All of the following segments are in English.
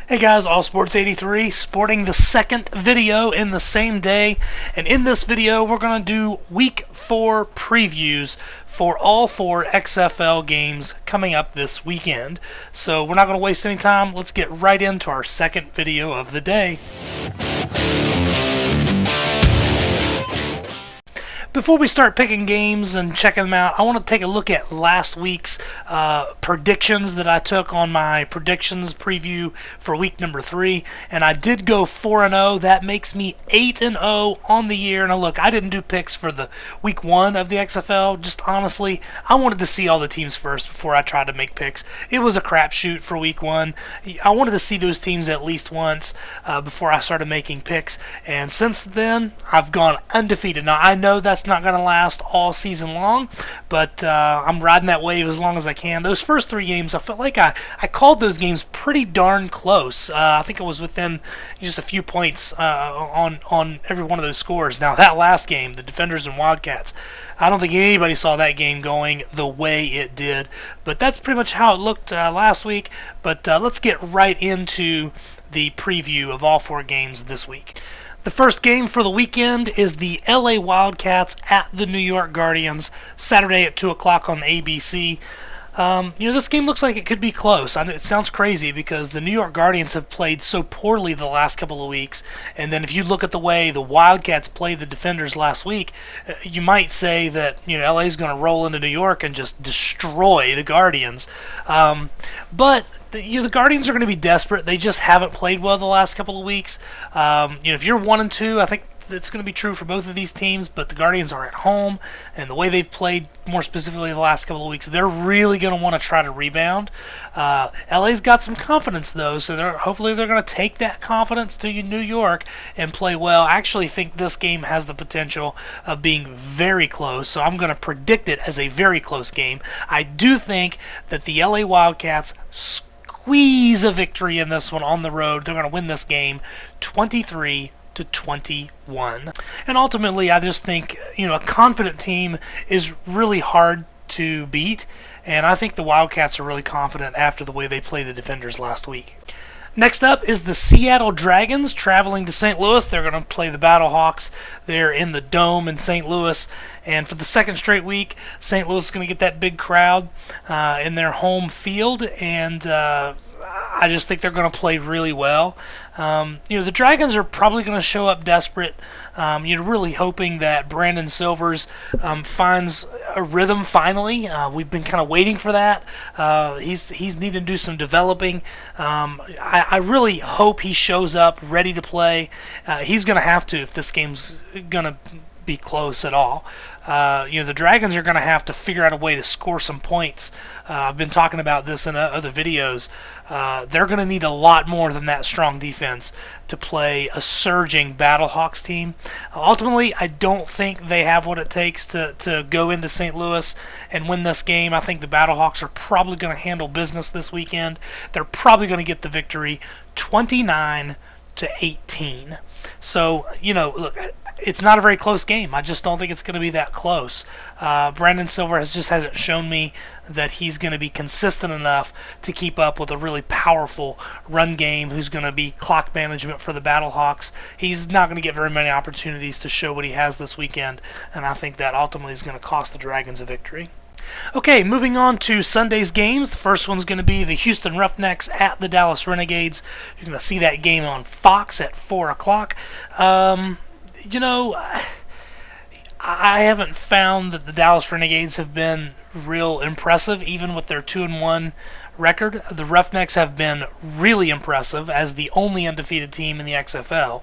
Hey guys, All Sports 83, sporting the second video in the same day. And in this video, we're going to do Week 4 previews for all 4 XFL games coming up this weekend. So we're not going to waste any time. Let's get right into our second video of the day. Before we start picking games and checking them out, I want to take a look at last week's predictions that I took on my predictions preview for week number 3, and I did go 4-0. That makes me 8-0 on the year. Now look, I didn't do picks for the week 1 of the XFL. Just honestly, I wanted to see all the teams first before I tried to make picks. It was a crapshoot for week 1. I wanted to see those teams at least once before I started making picks, and since then, I've gone undefeated. Now I know that's not going to last all season long, but I'm riding that wave as long as I can. Those first 3 games, I felt like I called those games pretty darn close. I think it was within just a few points on every one of those scores. Now that last game, the Defenders and Wildcats, I don't think anybody saw that game going the way it did, but that's pretty much how it looked last week. But let's get right into the preview of all 4 games this week. The first game for the weekend is the LA Wildcats at the New York Guardians, Saturday at 2 o'clock on ABC. This game looks like it could be close. It sounds crazy because the New York Guardians have played so poorly the last couple of weeks, and then if you look at the way the Wildcats played the Defenders last week, you might say that LA is going to roll into New York and just destroy the Guardians. But the Guardians are going to be desperate. They just haven't played well the last couple of weeks. If you're 1-2, I think it's going to be true for both of these teams, but the Guardians are at home, and the way they've played, more specifically the last couple of weeks, they're really going to want to try to rebound. LA's got some confidence, though, so hopefully they're going to take that confidence to New York and play well. I actually think this game has the potential of being very close, so I'm going to predict it as a very close game. I do think that the LA Wildcats squeeze a victory in this one on the road. They're going to win this game 23-21. And ultimately, I just think, a confident team is really hard to beat, and I think the Wildcats are really confident after the way they played the Defenders last week. Next up is the Seattle Dragons traveling to St. Louis. They're going to play the Battlehawks. They're in the Dome in St. Louis. And for the second straight week, St. Louis is going to get that big crowd in their home field. And I just think they're going to play really well. The Dragons are probably going to show up desperate. Really hoping that Brandon Silvers finds a rhythm finally. We've been kind of waiting for that. He's needing to do some developing. I really hope he shows up ready to play. He's going to have to if this game's going to be close at all. The Dragons are going to have to figure out a way to score some points. I've been talking about this in other videos. They're going to need a lot more than that strong defense to play a surging Battlehawks team. Ultimately, I don't think they have what it takes to go into St. Louis and win this game. I think the Battlehawks are probably going to handle business this weekend. They're probably going to get the victory 29-18. So, look, it's not a very close game. I just don't think it's going to be that close. Brandon Silver hasn't shown me that he's going to be consistent enough to keep up with a really powerful run game who's going to be clock management for the Battlehawks. He's not going to get very many opportunities to show what he has this weekend, and I think that ultimately is going to cost the Dragons a victory. Okay, moving on to Sunday's games. The first one's going to be the Houston Roughnecks at the Dallas Renegades. You're going to see that game on Fox at 4 o'clock. I haven't found that the Dallas Renegades have been real impressive, even with their 2-1 record. The Roughnecks have been really impressive as the only undefeated team in the XFL.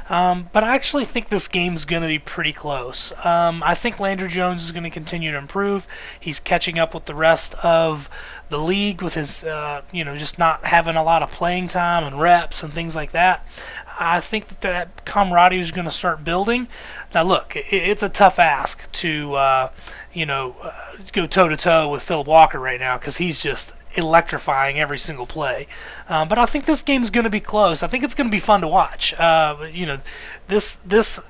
But I actually think this game's going to be pretty close. I think Landry Jones is going to continue to improve. He's catching up with the rest of the league with his, just not having a lot of playing time and reps and things like that. I think that camaraderie is going to start building. Now, look, it's a tough ask to, go toe-to-toe with Phil Walker right now because he's just electrifying every single play. But I think this game's going to be close. I think it's going to be fun to watch. This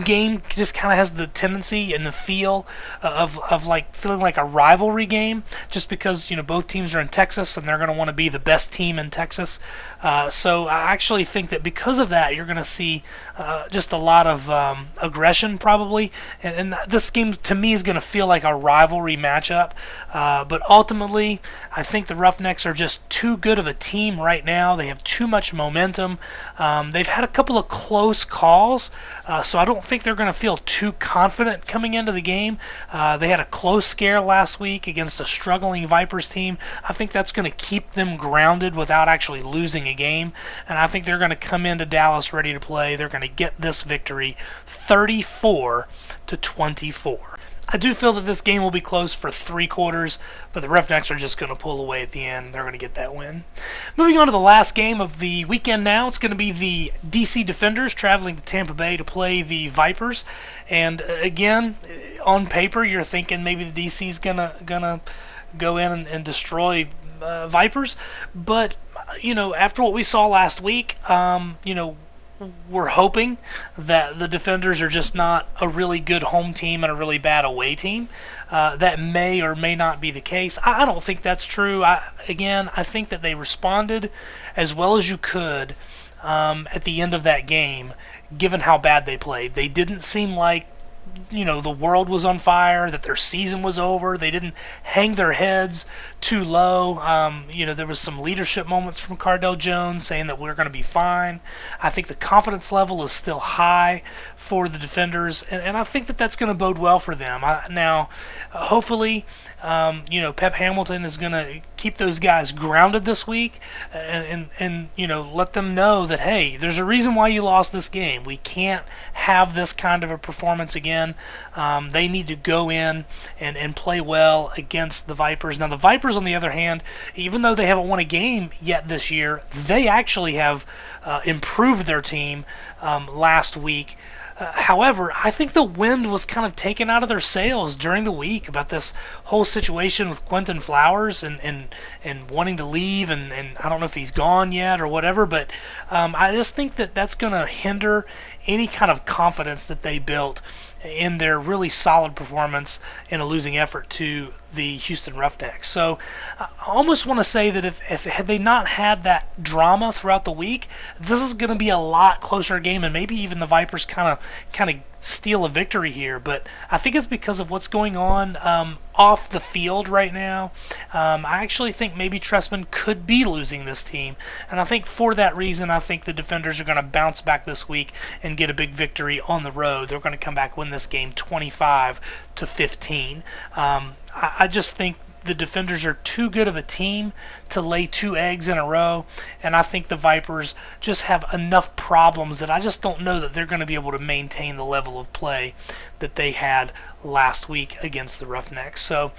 game just kind of has the tendency and the feel of like feeling like a rivalry game, just because both teams are in Texas and they're going to want to be the best team in Texas. So I actually think that because of that, you're going to see just a lot of aggression probably, and this game to me is going to feel like a rivalry matchup. But ultimately, I think the Roughnecks are just too good of a team right now. They have too much momentum. They've had a couple of close calls, so I don't think they're going to feel too confident coming into the game. They had a close scare last week against a struggling Vipers team. I think that's going to keep them grounded without actually losing a game, and I think they're going to come into Dallas ready to play. They're going to get this victory 34-24. I do feel that this game will be close for 3/4, but the Roughnecks are just going to pull away at the end. They're going to get that win. Moving on to the last game of the weekend now, it's going to be the DC Defenders traveling to Tampa Bay to play the Vipers. And again, on paper, you're thinking maybe the DC's gonna go in and destroy Vipers, but after what we saw last week, we're hoping that the Defenders are just not a really good home team and a really bad away team. That may or may not be the case. I don't think that's true. I think that they responded as well as you could at the end of that game, given how bad they played. They didn't seem like the world was on fire, that their season was over. They didn't hang their heads too low. There was some leadership moments from Cardell Jones saying that we're going to be fine. I think the confidence level is still high for the Defenders, and I think that that's going to bode well for them. Hopefully, Pep Hamilton is going to keep those guys grounded this week, and let them know that, hey, there's a reason why you lost this game. We can't have this kind of a performance again. They need to go in and play well against the Vipers. Now, the Vipers, on the other hand, even though they haven't won a game yet this year, they actually have improved their team last week. However, I think the wind was kind of taken out of their sails during the week about this whole situation with Quentin Flowers and wanting to leave, and I don't know if he's gone yet or whatever, but I just think that that's going to hinder any kind of confidence that they built in their really solid performance in a losing effort to the Houston Roughnecks. So I almost want to say that if had they not had that drama throughout the week, this is going to be a lot closer game, and maybe even the Vipers kind of steal a victory here. But I think it's because of what's going on off the field right now. I actually think maybe Trestman could be losing this team, and I think for that reason, I think the Defenders are going to bounce back this week and get a big victory on the road. They're going to come back, win this game 25-15. I just think the Defenders are too good of a team to lay 2 eggs in a row, and I think the Vipers just have enough problems that I just don't know that they're going to be able to maintain the level of play that they had last week against the Roughnecks. So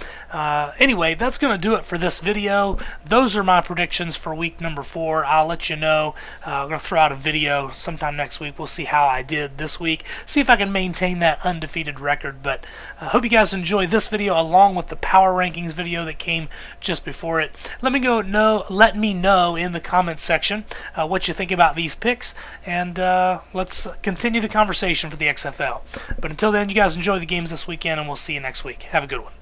anyway, that's going to do it for this video. Those are my predictions for week number 4. I'll let you know. I'm going to throw out a video sometime next week. We'll see how I did this week, see if I can maintain that undefeated record. But I hope you guys enjoy this video along with the power rankings video that came just before it. Let me know in the comments section what you think about these picks, and let's continue the conversation for the XFL. But until then, you guys enjoy the games this weekend, and we'll see you next week. Have a good one.